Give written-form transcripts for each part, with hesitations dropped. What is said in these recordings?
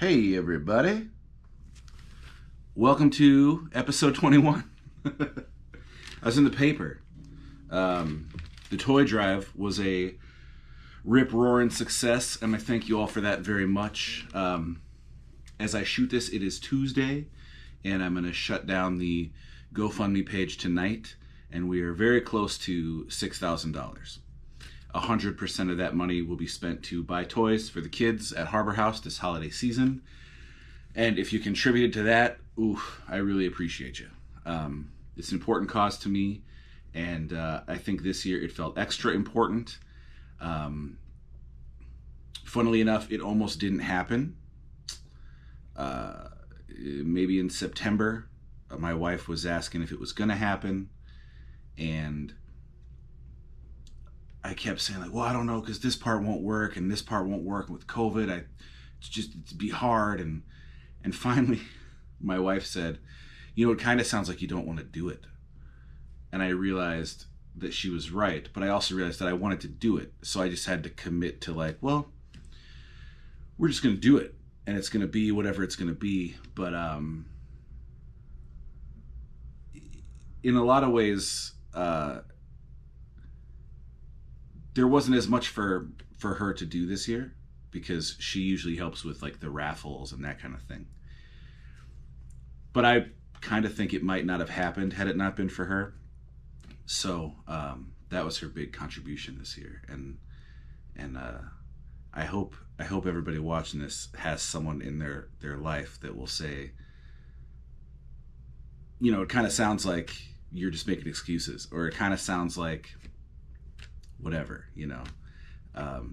Hey everybody, welcome to episode 21. I was in the paper. The toy drive was a rip-roaring success, and I thank you all for that very much. As I shoot this, it is Tuesday, and I'm going to shut down the GoFundMe page tonight, and we are very close to $6,000. 100% of that money will be spent to buy toys for the kids at Harbor House this holiday season. And if you contributed to that, I really appreciate you. It's an important cause to me, and I think this year it felt extra important. Funnily enough, it almost didn't happen. Maybe in September, my wife was asking if it was going to happen, and I kept saying, like, well, I don't know, because this part won't work and this part won't work with COVID. It'd be hard. And finally, my wife said, it kind of sounds like you don't want to do it. And I realized that she was right, but I also realized that I wanted to do it. So I just had to commit to, like, well, we're just going to do it, and it's going to be whatever it's going to be. But in a lot of ways, there wasn't as much for her to do this year, because she usually helps with like the raffles and that kind of thing. But I kind of think it might not have happened had it not been for her. So that was her big contribution this year, and I hope everybody watching this has someone in their life that will say, it kind of sounds like you're just making excuses, or it kind of sounds like whatever,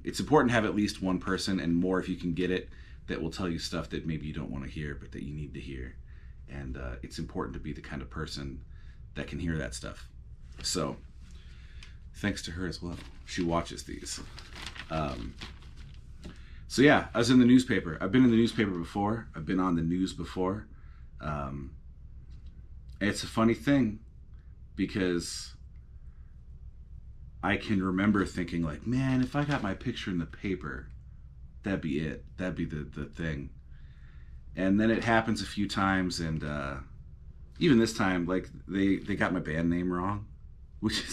it's important to have at least one person, and more if you can get it, that will tell you stuff that maybe you don't want to hear but that you need to hear. And it's important to be the kind of person that can hear that stuff. So thanks to her as well. She watches these. So yeah, I was in the newspaper. I've been in the newspaper before. I've been on the news before. It's a funny thing, because I can remember thinking, like, man, if I got my picture in the paper, that'd be it. That'd be the thing. And then it happens a few times, and even this time, like, they got my band name wrong, which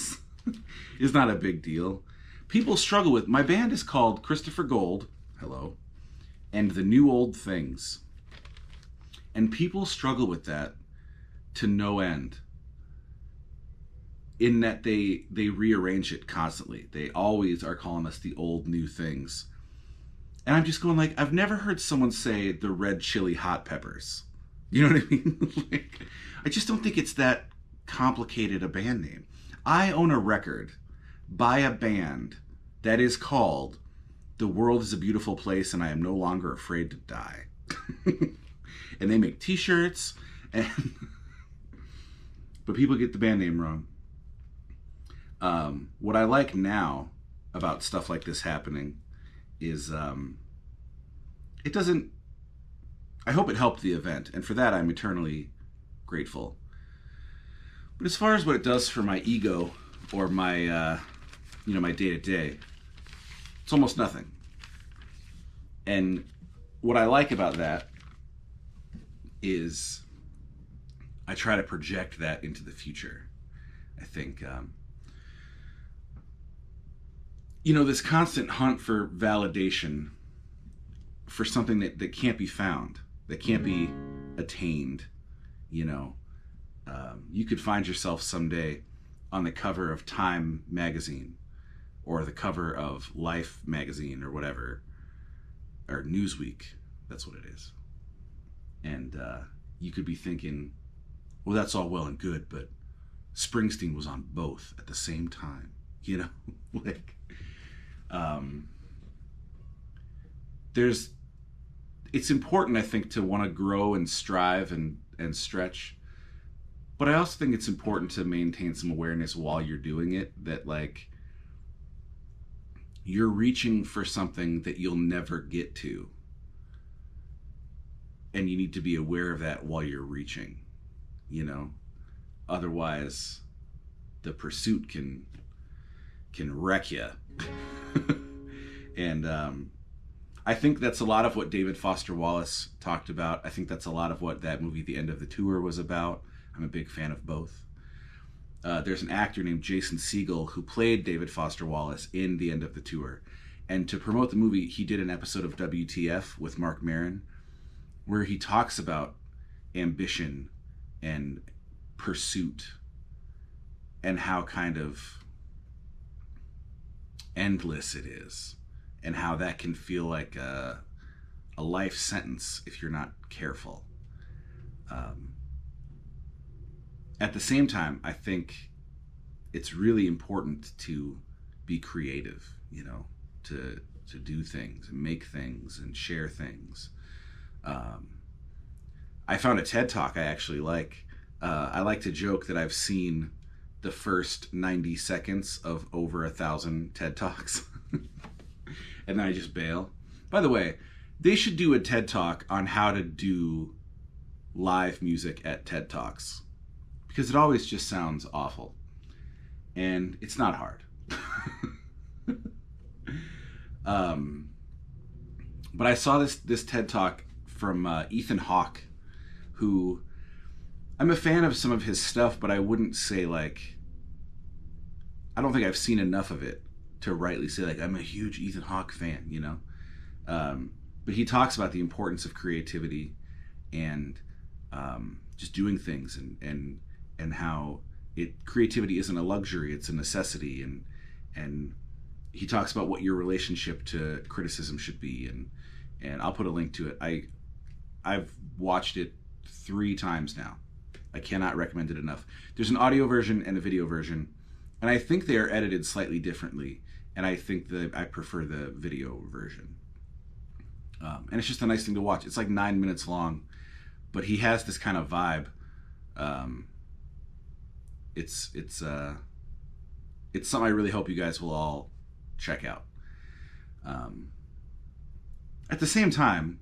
is not a big deal. People struggle with, my band is called Christopher Gold, hello, and the New Old Things. And people struggle with that to no end, in that they rearrange it constantly. They always are calling us the old new things. And I'm just going, like, I've never heard someone say the red chili hot peppers. You know what I mean? Like, I just don't think it's that complicated a band name. I own a record by a band that is called The World is a Beautiful Place and I Am No Longer Afraid to Die. And they make t-shirts, but people get the band name wrong. What I like now about stuff like this happening is it doesn't, I hope it helped the event, and for that I'm eternally grateful. But as far as what it does for my ego or my my day-to-day, it's almost nothing. And what I like about that is I try to project that into the future. I think this constant hunt for validation for something that can't be found, that can't be attained, you could find yourself someday on the cover of Time magazine, or the cover of Life magazine, or whatever, or Newsweek, that's what it is. And you could be thinking, well, that's all well and good, but Springsteen was on both at the same time, like, it's important, I think, to want to grow and strive and stretch, but I also think it's important to maintain some awareness while you're doing it, that, like, you're reaching for something that you'll never get to, and you need to be aware of that while you're reaching, otherwise the pursuit can wreck you. And I think that's a lot of what David Foster Wallace talked about. I think that's a lot of what that movie, The End of the Tour, was about. I'm a big fan of both. There's an actor named Jason Segel who played David Foster Wallace in The End of the Tour. And to promote the movie, he did an episode of WTF with Marc Maron where he talks about ambition and pursuit and how kind of endless it is, and how that can feel like a life sentence if you're not careful. At the same time, I think it's really important to be creative, you know, to do things and make things and share things. I found a TED Talk I actually like. I like to joke that I've seen the first 90 seconds of over 1,000 TED Talks. And then I just bail. By the way, they should do a TED Talk on how to do live music at TED Talks. Because it always just sounds awful. And it's not hard. But I saw this TED Talk from Ethan Hawke, who I'm a fan of some of his stuff, but I wouldn't say like, I don't think I've seen enough of it to rightly say like I'm a huge Ethan Hawke fan, you know. But he talks about the importance of creativity and just doing things and how creativity isn't a luxury, it's a necessity, and he talks about what your relationship to criticism should be, and I'll put a link to it. I've watched it 3 times now. I cannot recommend it enough. There's an audio version and a video version, and I think they are edited slightly differently, and I think that I prefer the video version. And it's just a nice thing to watch. It's like 9 minutes long, but he has this kind of vibe. It's something I really hope you guys will all check out. At the same time,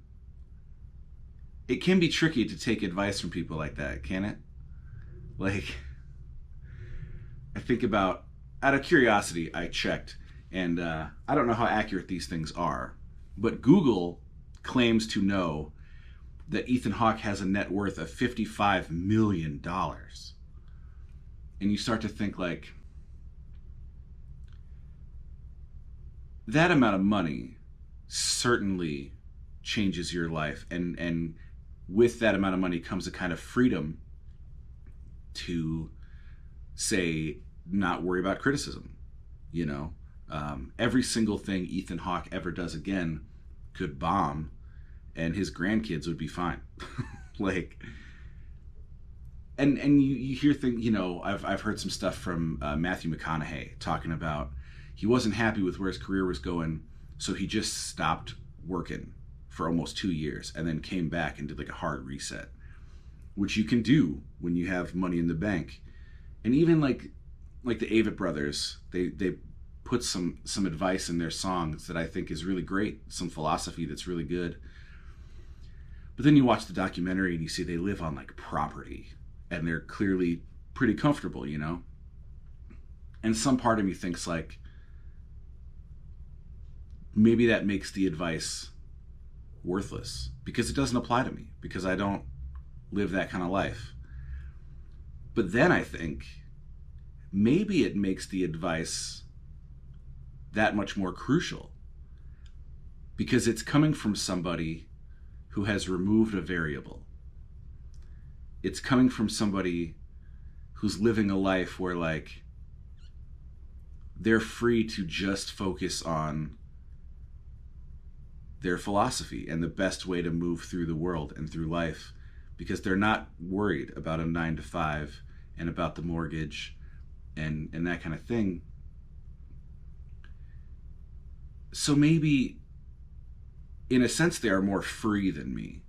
it can be tricky to take advice from people like that, can it? Like, I think about, out of curiosity, I checked, and I don't know how accurate these things are, but Google claims to know that Ethan Hawke has a net worth of $55 million. And you start to think like, that amount of money certainly changes your life, and with that amount of money comes a kind of freedom to, say, not worry about criticism, you know. Every single thing Ethan Hawke ever does again could bomb, and his grandkids would be fine. Like, and you hear things, you know, I've heard some stuff from Matthew McConaughey talking about he wasn't happy with where his career was going, so he just stopped working for almost 2 years and then came back and did like a hard reset, which you can do when you have money in the bank. And even like the Avett Brothers, they put some advice in their songs that I think is really great, some philosophy that's really good. But then you watch the documentary and you see they live on like property and they're clearly pretty comfortable, you know? And some part of me thinks like, maybe that makes the advice worthless because it doesn't apply to me, because I don't live that kind of life. But then I think maybe it makes the advice that much more crucial because it's coming from somebody who has removed a variable. It's coming from somebody who's living a life where like they're free to just focus on their philosophy and the best way to move through the world and through life, because they're not worried about a 9-to-5 and about the mortgage and that kind of thing. So maybe in a sense they are more free than me,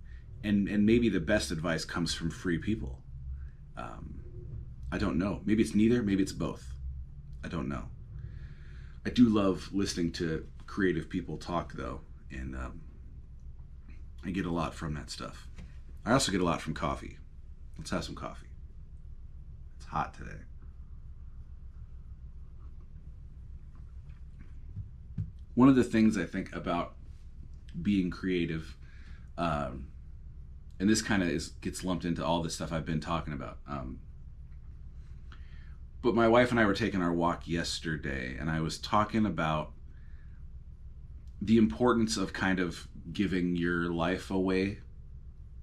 and maybe the best advice comes from free people. I don't know. Maybe it's neither, maybe it's both. I don't know. I do love listening to creative people talk though, and I get a lot from that stuff. I also get a lot from coffee. Let's have some coffee. It's hot today. One of the things I think about being creative. And this kind of gets lumped into all this stuff I've been talking about. But my wife and I were taking our walk yesterday, and I was talking about the importance of kind of giving your life away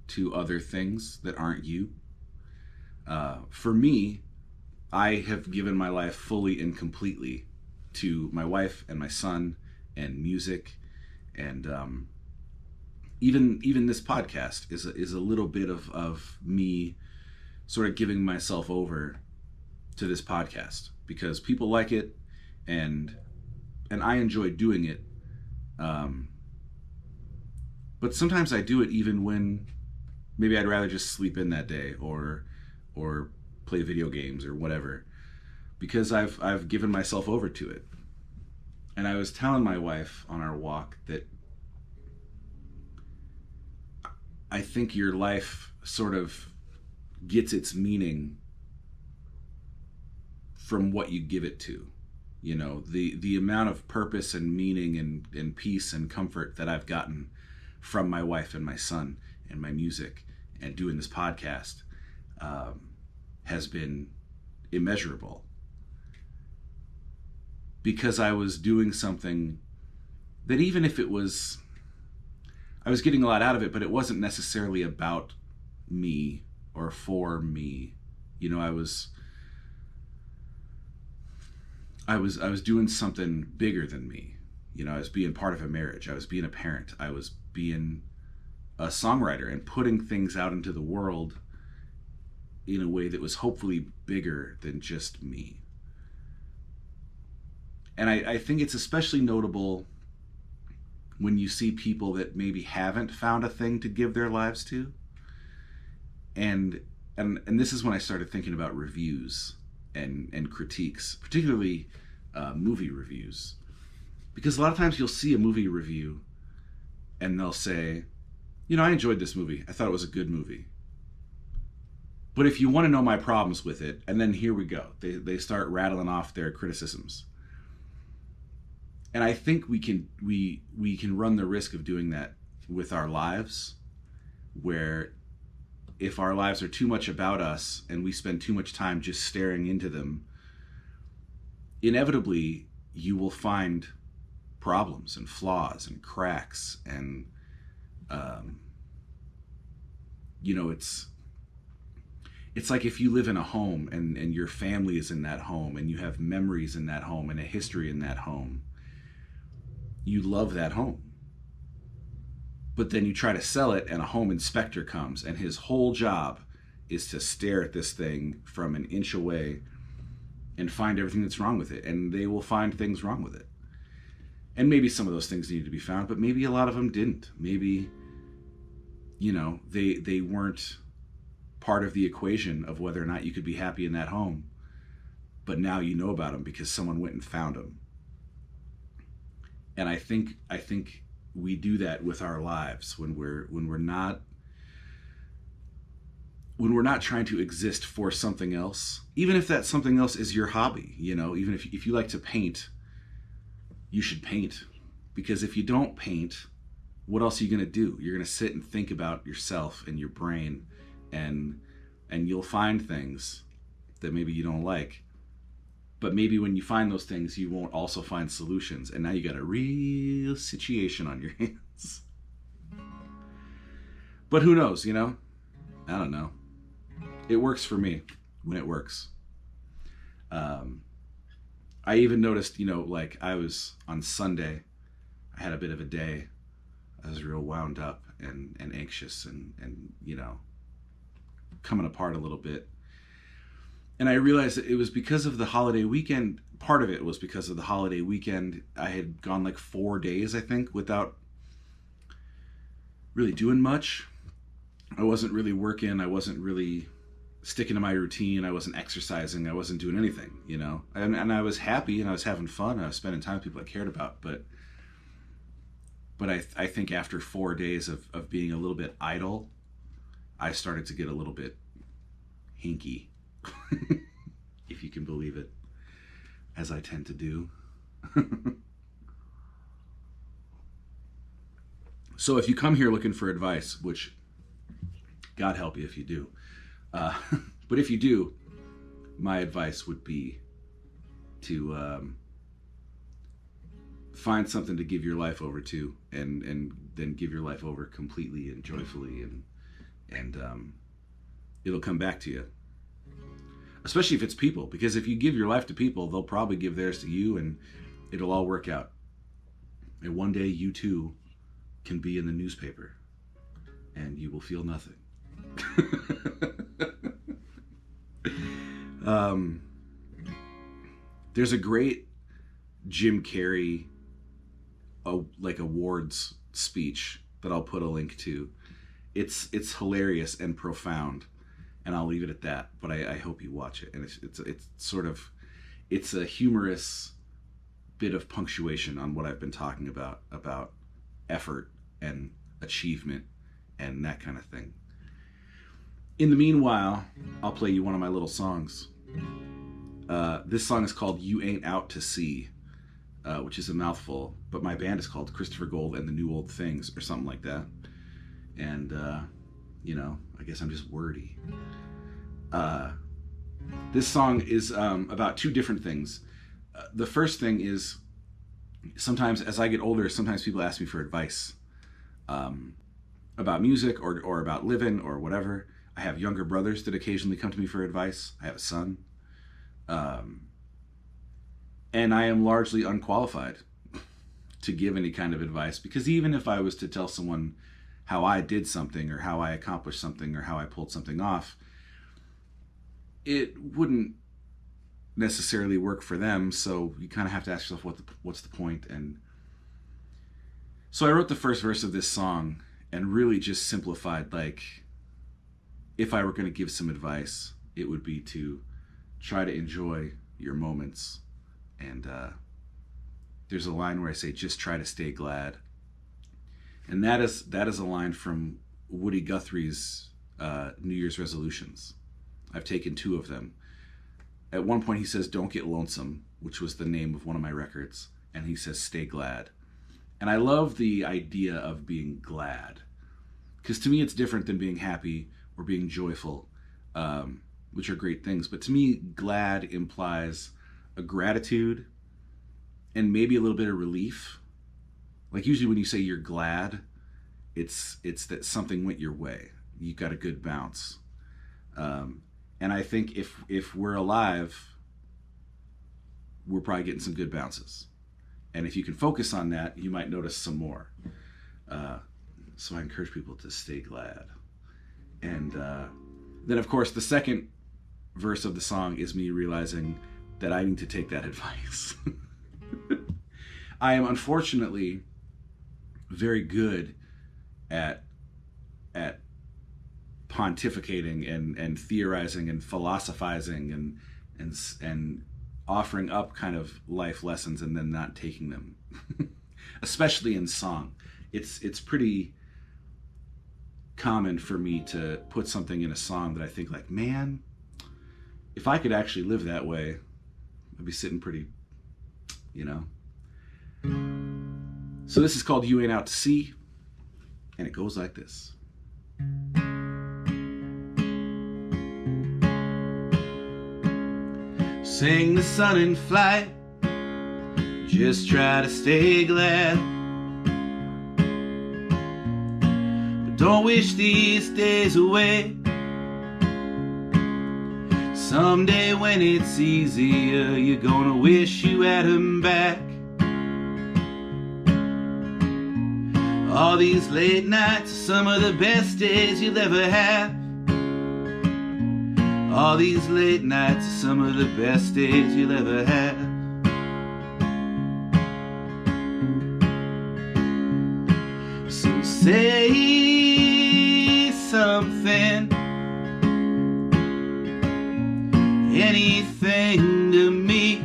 to other things that aren't you. For me, I have given my life fully and completely to my wife and my son and music, and even this podcast is a little bit of me sort of giving myself over to this podcast because people like it, and I enjoy doing it. But sometimes I do it even when maybe I'd rather just sleep in that day or play video games or whatever, because I've given myself over to it. And I was telling my wife on our walk that I think your life sort of gets its meaning from what you give it to. You know, the amount of purpose and meaning and peace and comfort that I've gotten from my wife and my son and my music and doing this podcast has been immeasurable, because I was doing something that, even if it was, I was getting a lot out of it, but it wasn't necessarily about me or for me. You know, I was doing something bigger than me. You know, I was being part of a marriage. I was being a parent. I was being a songwriter and putting things out into the world in a way that was hopefully bigger than just me. And I think it's especially notable when you see people that maybe haven't found a thing to give their lives to. And this is when I started thinking about reviews and critiques, particularly movie reviews. Because a lot of times you'll see a movie review and they'll say, you know, I enjoyed this movie. I thought it was a good movie. But if you want to know my problems with it, and then here we go. They start rattling off their criticisms. And I think we can run the risk of doing that with our lives, where if our lives are too much about us and we spend too much time just staring into them, inevitably you will find problems and flaws and cracks. And you know, it's like if you live in a home and your family is in that home and you have memories in that home and a history in that home, you love that home. But then you try to sell it and a home inspector comes and his whole job is to stare at this thing from an inch away and find everything that's wrong with it. And they will find things wrong with it. And maybe some of those things needed to be found, but maybe a lot of them didn't. Maybe, you know, they weren't part of the equation of whether or not you could be happy in that home. But now you know about them because someone went and found them. And I think we do that with our lives when we're not trying to exist for something else. Even if that something else is your hobby, you know, even if you like to paint, you should paint. Because if you don't paint, what else are you going to do? You're going to sit and think about yourself and your brain, and you'll find things that maybe you don't like. But maybe when you find those things, you won't also find solutions. And now you got a real situation on your hands. But who knows, you know? I don't know. It works for me when it works. I even noticed, you know, like I was on Sunday, I had a bit of a day. I was real wound up and anxious and, you know, coming apart a little bit. And I realized that it was because of the holiday weekend. Part of it was because of the holiday weekend. I had gone like 4 days, I think, without really doing much. I wasn't really working. I wasn't really sticking to my routine. I wasn't exercising. I wasn't doing anything, you know. And I was happy and I was having fun. And I was spending time with people I cared about. But I think after 4 days of being a little bit idle, I started to get a little bit hinky. If you can believe it, as I tend to do. So if you come here looking for advice, which God help you if you do, but if you do, my advice would be to find something to give your life over to, and then give your life over completely and joyfully, and it'll come back to you. Especially if it's people, because if you give your life to people, they'll probably give theirs to you, and it'll all work out. And one day you too can be in the newspaper, and you will feel nothing. There's a great Jim Carrey awards speech that I'll put a link to. It's hilarious and profound, and I'll leave it at that. But I hope you watch it. And it's a humorous bit of punctuation on what I've been talking about effort and achievement and that kind of thing. In the meanwhile, I'll play you one of my little songs. This song is called "You Ain't Out to Sea," which is a mouthful, but my band is called Christopher Gold and the New Old Things, or something like that. And, I guess I'm just wordy. This song is about two different things. The first thing is, sometimes as I get older, sometimes people ask me for advice about music or about living or whatever. I have younger brothers that occasionally come to me for advice. I have a son. And I am largely unqualified to give any kind of advice, because even if I was to tell someone how I did something or how I accomplished something or how I pulled something off, it wouldn't necessarily work for them. So you kind of have to ask yourself, what's the point? And so I wrote the first verse of this song and really just simplified, like, if I were going to give some advice, it would be to try to enjoy your moments. And there's a line where I say, just try to stay glad. And that is a line from Woody Guthrie's New Year's resolutions. I've taken two of them. At one point he says, don't get lonesome, which was the name of one of my records. And he says, stay glad. And I love the idea of being glad, because to me it's different than being happy or being joyful, which are great things. But to me, glad implies a gratitude and maybe a little bit of relief. Like usually when you say you're glad, it's that something went your way. You got a good bounce. And I think if we're alive, we're probably getting some good bounces. And if you can focus on that, you might notice some more. So I encourage people to stay glad. And then, of course, the second verse of the song is me realizing that I need to take that advice. I am unfortunately very good at pontificating and theorizing and philosophizing and offering up kind of life lessons and then not taking them. Especially in song. It's pretty common for me to put something in a song that I think like, man, if I could actually live that way, I'd be sitting pretty, So this is called You Ain't Out to Sea, and it goes like this. Sing the sun in flight, just try to stay glad. But don't wish these days away. Someday when it's easier, you're gonna wish you had him back. All these late nights are some of the best days you'll ever have. All these late nights are some of the best days you'll ever have. So say something, anything to me.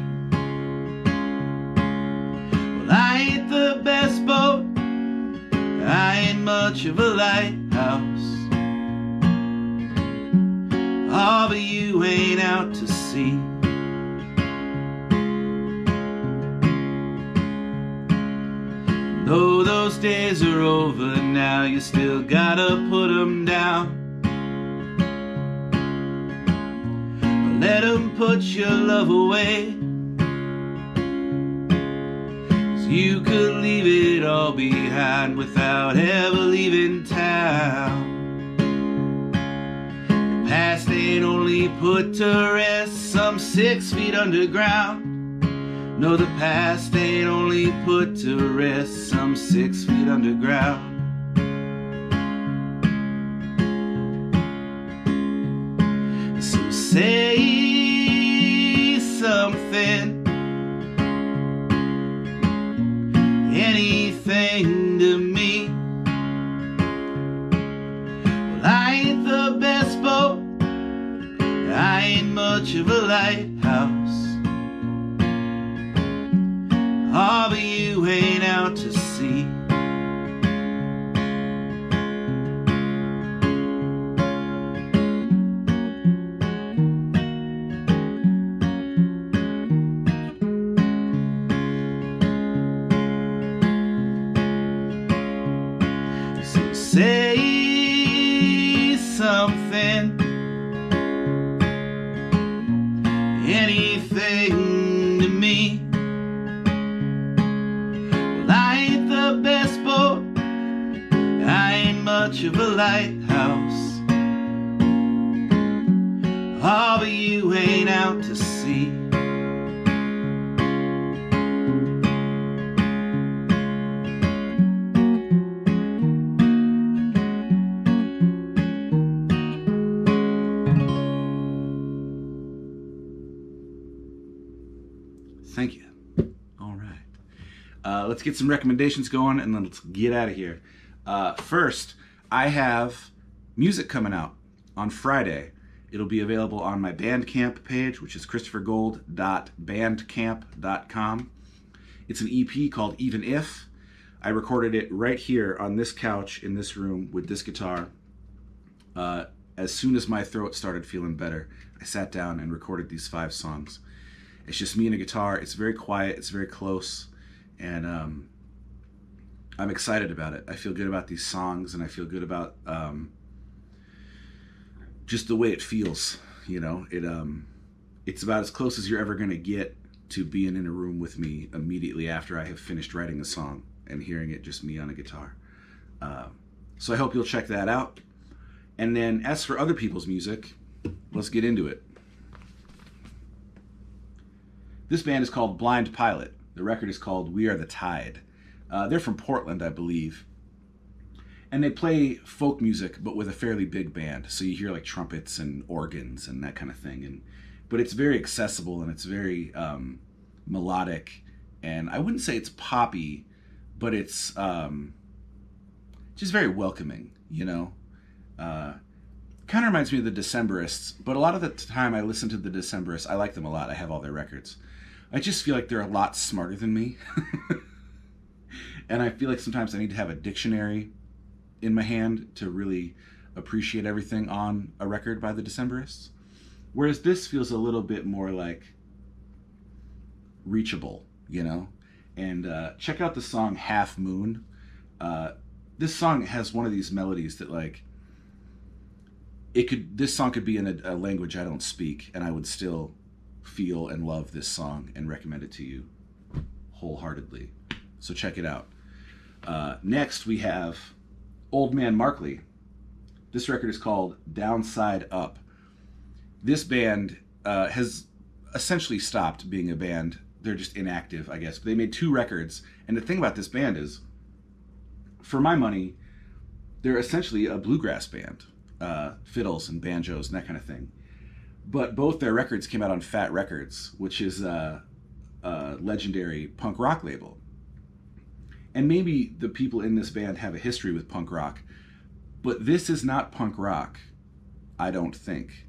Well, I ain't the best boat, I ain't much of a lighthouse. Oh, but you ain't out to sea. Though those days are over now, you still gotta put 'em down. Let 'em put your love away, 'cause you could leave it all behind without ever leaving town. The past ain't only put to rest some 6 feet underground. No, the past ain't only put to rest some 6 feet underground. So say something, anything to me. Well, I ain't the best boat, I ain't much of a lighthouse. Oh, but you ain't out to sea. So say something, anything to me. Much of a lighthouse. Oh, but you ain't out to sea. Thank you. All right. Let's get some recommendations going and then let's get out of here. First, I have music coming out on Friday. It'll be available on my Bandcamp page, which is christophergold.bandcamp.com. It's an EP called Even If. I recorded it right here on this couch in this room with this guitar. As soon as my throat started feeling better, I sat down and recorded these 5 songs. It's just me and a guitar. It's very quiet. It's very close. And I'm excited about it. I feel good about these songs, and I feel good about just the way it feels. You know, it's about as close as you're ever going to get to being in a room with me immediately after I have finished writing a song and hearing it just me on a guitar. So I hope you'll check that out. And then as for other people's music, let's get into it. This band is called Blind Pilot. The record is called We Are the Tide. They're from Portland, I believe. And they play folk music, but with a fairly big band. So you hear like trumpets and organs and that kind of thing. But it's very accessible and it's very melodic. And I wouldn't say it's poppy, but it's just very welcoming, you know? Kind of reminds me of the Decemberists, but a lot of the time I listen to the Decemberists, I like them a lot. I have all their records. I just feel like they're a lot smarter than me. And I feel like sometimes I need to have a dictionary in my hand to really appreciate everything on a record by the Decemberists. Whereas this feels a little bit more like reachable, you know? And check out the song Half Moon. This song has one of these melodies that like, this song could be in a language I don't speak, and I would still feel and love this song and recommend it to you wholeheartedly. So check it out. Next we have Old Man Markley. This record is called Downside Up. This band has essentially stopped being a band. They're just inactive, I guess. But they made 2 records. And the thing about this band is, for my money, they're essentially a bluegrass band. Fiddles and banjos and that kind of thing. But both their records came out on Fat Records, which is a legendary punk rock label. And maybe the people in this band have a history with punk rock, but this is not punk rock, I don't think.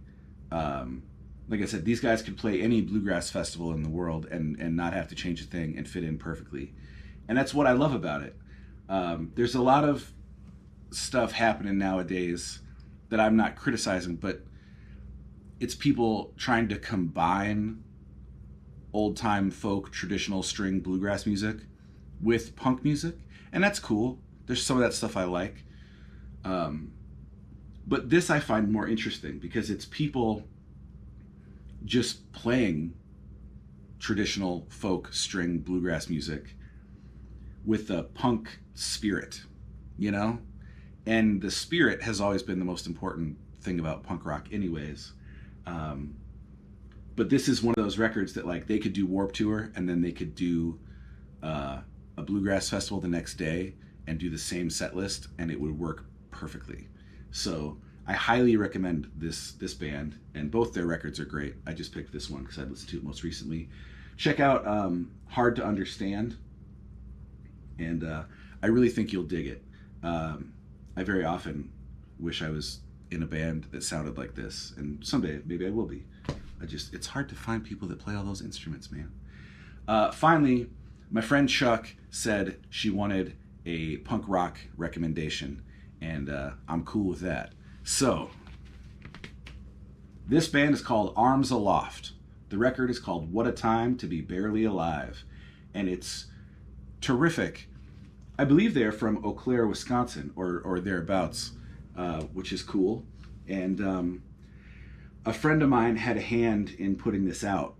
Like I said, these guys could play any bluegrass festival in the world and not have to change a thing and fit in perfectly. And that's what I love about it. There's a lot of stuff happening nowadays that I'm not criticizing, but it's people trying to combine old-time folk traditional string bluegrass music with punk music, and that's cool. There's some of that stuff I like. But this I find more interesting because it's people just playing traditional folk string bluegrass music with a punk spirit, you know? And the spirit has always been the most important thing about punk rock anyways. But this is one of those records that like they could do Warped Tour and then they could do a bluegrass festival the next day and do the same set list and it would work perfectly. So I highly recommend this band, and both their records are great. I just picked this one because I listened to it most recently. Check out Hard to Understand, and I really think you'll dig it. I very often wish I was in a band that sounded like this, and someday maybe I will be. It's hard to find people that play all those instruments, man. Finally, my friend Chuck said she wanted a punk rock recommendation, and I'm cool with that. So, this band is called Arms Aloft. The record is called What a Time to Be Barely Alive, and it's terrific. I believe they're from Eau Claire, Wisconsin, or thereabouts, which is cool. And a friend of mine had a hand in putting this out,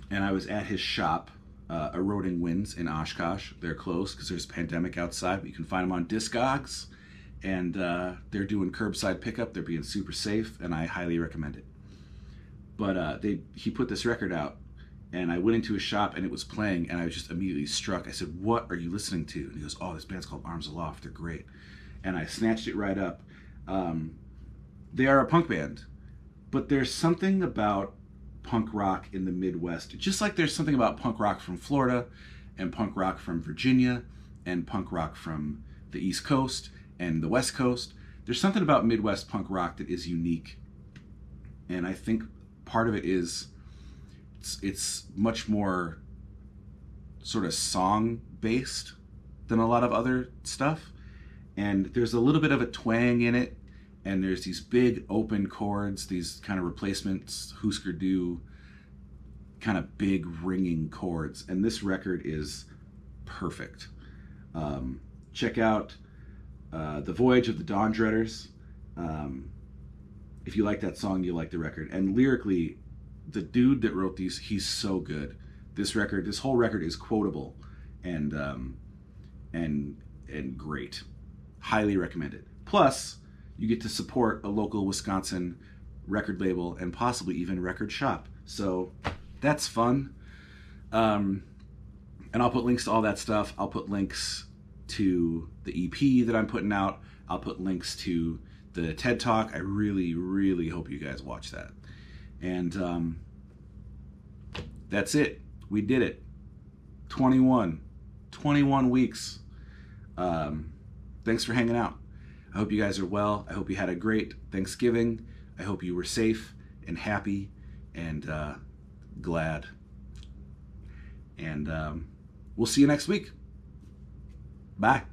and I was at his shop, Eroding Winds in Oshkosh. They're closed because there's a pandemic outside, but you can find them on Discogs, and they're doing curbside pickup. They're being super safe, and I highly recommend it. But he put this record out, and I went into his shop, and it was playing, and I was just immediately struck. I said, "What are you listening to?" And he goes, "Oh, this band's called Arms Aloft. They're great." And I snatched it right up. They are a punk band, but there's something about punk rock in the Midwest, just like there's something about punk rock from Florida, and punk rock from Virginia, and punk rock from the East Coast and the West Coast. There's something about Midwest punk rock that is unique, and I think part of it is it's much more sort of song based than a lot of other stuff, and there's a little bit of a twang in it, and there's these big open chords, these kind of replacements Husker Du kind of big ringing chords, and this record is perfect. Check out The Voyage of the Dawndreaders. If you like that song, you like the record. And lyrically, the dude that wrote these, he's so good. This whole record is quotable and great. Highly recommend it. Plus, you get to support a local Wisconsin record label and possibly even record shop. So that's fun. And I'll put links to all that stuff. I'll put links to the EP that I'm putting out. I'll put links to the TED Talk. I really, really hope you guys watch that. And that's it. We did it. 21 weeks. Thanks for hanging out. I hope you guys are well. I hope you had a great Thanksgiving. I hope you were safe and happy and glad. And we'll see you next week. Bye.